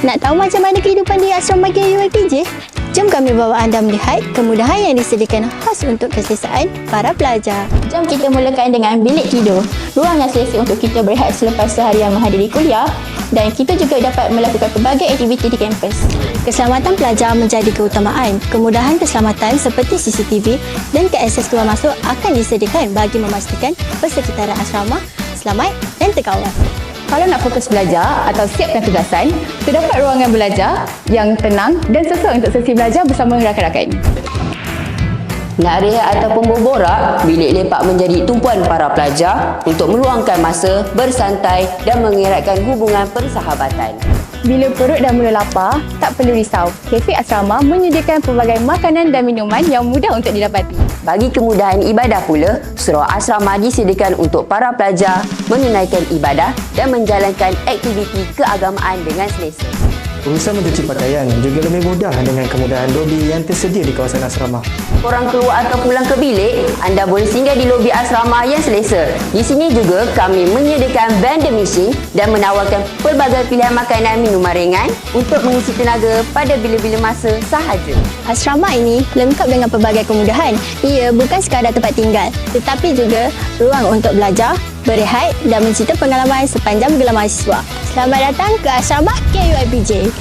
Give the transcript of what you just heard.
Nak tahu macam mana kehidupan di asrama KUIPJ? Jom kami bawa anda melihat kemudahan yang disediakan khas untuk keselesaan para pelajar. Jom kita mulakan dengan bilik tidur. Ruang yang selesa untuk kita berehat selepas seharian menghadiri kuliah, dan kita juga dapat melakukan pelbagai aktiviti di kampus. Keselamatan pelajar menjadi keutamaan. Kemudahan keselamatan seperti CCTV dan keakses keluar masuk akan disediakan bagi memastikan persekitaran asrama selamat dan terkawal. Kalau nak fokus belajar atau siapkan tugasan, terdapat ruangan belajar yang tenang dan sesuai untuk sesi belajar bersama rakan-rakan. Nak rehat ataupun berborak, bilik lepak menjadi tumpuan para pelajar untuk meluangkan masa, bersantai dan mengeratkan hubungan persahabatan. Bila perut dah mula lapar, tak perlu risau. Kafe asrama menyediakan pelbagai makanan dan minuman yang mudah untuk didapati. Bagi kemudahan ibadah pula, surau asrama disediakan untuk para pelajar menunaikan ibadah dan menjalankan aktiviti keagamaan dengan selesa. Urusan mencuci pakaian juga lebih mudah dengan kemudahan lobi yang tersedia di kawasan asrama. Korang keluar atau pulang ke bilik, anda boleh singgah di lobi asrama yang selesa. Di sini juga kami menyediakan vending machine dan menawarkan pelbagai pilihan makanan minuman ringan untuk mengisi tenaga pada bila-bila masa sahaja. Asrama ini lengkap dengan pelbagai kemudahan. Ia bukan sekadar tempat tinggal, tetapi juga ruang untuk belajar, berehat dan mencita pengalaman sepanjang gelar mahasiswa. Selamat datang ke asrama KUIPJ.